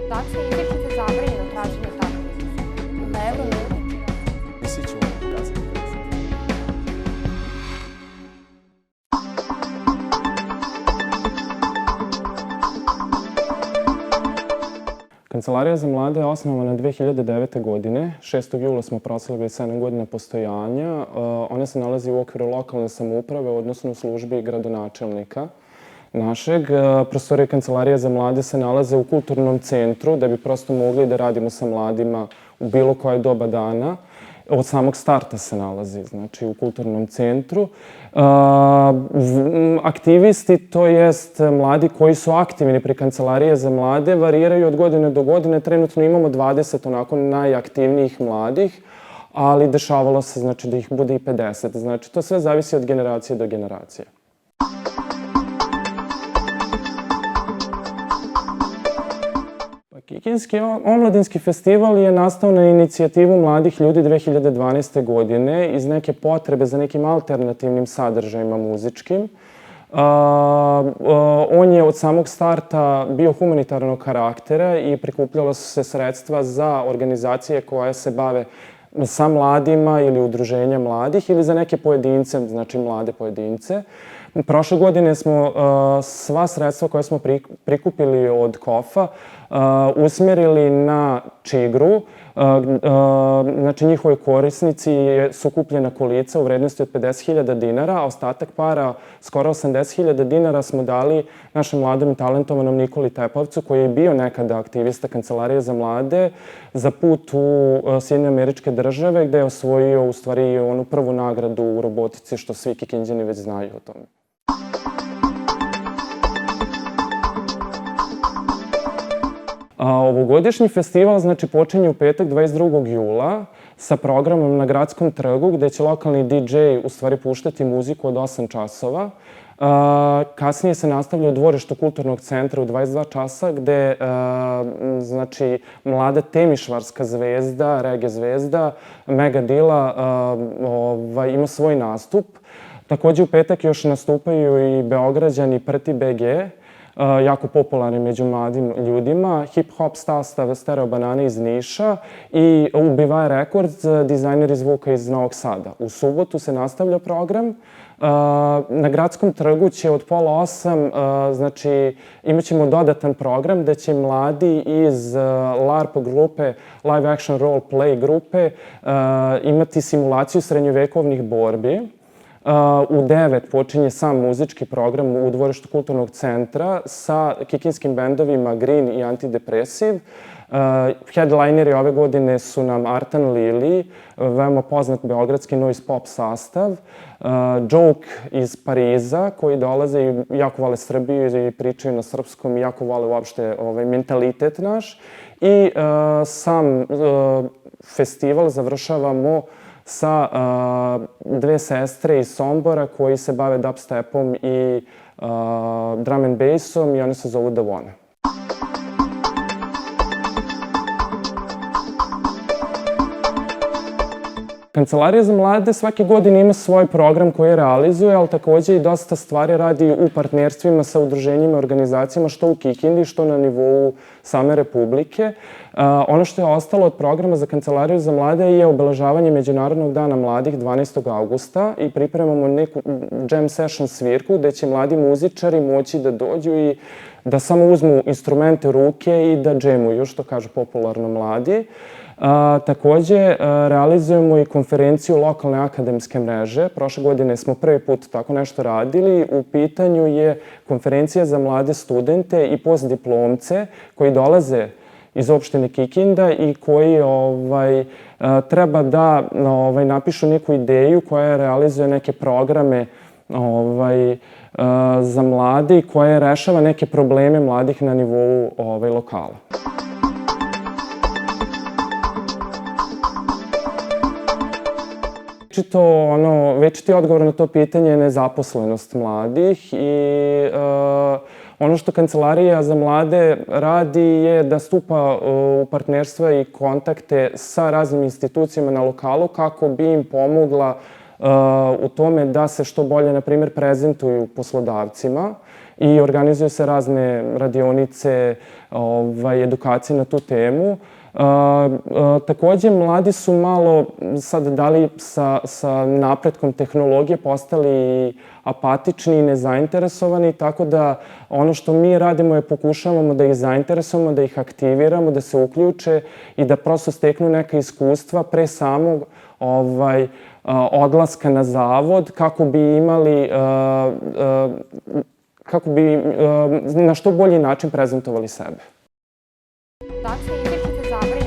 Dakle, izričito zabranjeno traženje takvih. Pa evo ljudi. Visi ću kazati. Kancelarija za mlade je osnovana 2009. godine. 6. jula smo proslavili 7 godina postojanja. Ona se nalazi u okviru lokalne samouprave, odnosno u službi gradonačelnika našeg. Prostorije Kancelarije za mlade se nalaze u kulturnom centru, da bi prosto mogli da radimo sa mladima u bilo koje doba dana. Od samog starta se nalazi, znači, u kulturnom centru. Aktivisti, to jest mladi koji su aktivni pri Kancelarije za mlade, variraju od godine do godine. Trenutno imamo 20 onako najaktivnijih mladih, ali dešavalo se, znači, da ih bude i 50. Znači, to sve zavisi od generacije do generacije. Kikinski omladinski festival je nastao na inicijativu mladih ljudi 2012. godine iz neke potrebe za nekim alternativnim sadržajima muzičkim. On je od samog starta bio humanitarnog karaktera i prikupljala su se sredstva za organizacije koje se bave sa mladima ili udruženja mladih ili za neke pojedince, znači mlade pojedince. Prošle godine smo sva sredstva koje smo prikupili od KOF-a usmerili na Čigru. Znači, njihovi korisnici su kupljena kolica u vrednosti od 50.000 dinara, a ostatak para, skoro 80.000 dinara, smo dali našem mladom i talentovanom Nikoli Tepovcu, koji je bio nekada aktivista Kancelarije za mlade, za put u Sjedinjene Američke Države, gde je osvojio u stvari onu prvu nagradu u robotici, što svi Kikinđani već znaju o tome. Ovogodišnji festival, znači, počinje u petak 22. jula sa programom na Gradskom trgu, gde će lokalni DJ u stvari puštati muziku od 8 časova. Kasnije se nastavlja u dvorištu Kulturnog centra u 22 časa, gde, znači, mlada temišvarska zvezda, reggae zvezda, Mega Dila ima svoj nastup. Takođe, u petak još nastupaju i Beograđani Prti BG, jako popularni među mladim ljudima, hip-hop sastav Stereo Banane iz Niša i Ubivaj Records, dizajneri zvuka iz Novog Sada. U subotu se nastavlja program. Na Gradskom trgu će od 7:30, znači, imat ćemo dodatan program gde će mladi iz LARP grupe, Live Action Role Play grupe, imati simulaciju srednjovekovnih borbi. U 9 počinje sam muzički program u dvorištu Kulturnog centra sa kikinskim bendovima Green i Antidepresiv. Headlineri ove godine su nam Artan Lili, veoma poznat beogradski noise pop sastav, Joke iz Pariza, koji dolaze i jako vole Srbiju i pričaju na srpskom i jako vole uopšte mentalitet naš. I sam festival završavamo sa dve sestre iz Sombora koji se bave dubstepom i drum and bassom i one se zovu The One. Kancelarija za mlade svake godine ima svoj program koji realizuje, ali takođe i dosta stvari radi u partnerstvima sa udruženjima i organizacijama, što u Kikindi, što na nivou same Republike. Ono što je ostalo od programa za Kancelariju za mlade je obeležavanje Međunarodnog dana mladih 12. augusta i pripremamo neku jam session svirku gde će mladi muzičari moći da dođu i da samo uzmu instrumente u ruke i da džemuju, što kažu popularno mladi. Takođe, realizujemo i konferenciju lokalne akademske mreže. Prošle godine smo prvi put tako nešto radili. U pitanju je konferencija za mlade studente i postdiplomce koji dolaze iz opštine Kikinda i koji treba da napišu neku ideju koja realizuje neke programe za mlade i koja rešava neke probleme mladih na nivou lokala. Večiti odgovor na to pitanje je nezaposlenost mladih i ono što Kancelarija za mlade radi je da stupa u partnerstva i kontakte sa raznim institucijama na lokalu kako bi im pomogla u tome da se što bolje, na primjer, prezentuju poslodavcima i organizuju se razne radionice, edukacije na tu temu. Takođe, mladi su malo sad da li sa napretkom tehnologije postali apatični i nezainteresovani, tako da ono što mi radimo je pokušavamo da ih zainteresujemo, da ih aktiviramo, da se uključe i da prosto steknu neka iskustva pre samog odlaska na zavod kako bi imali kako bi na što bolji način prezentovali sebe. Da li se izričite zabrinuti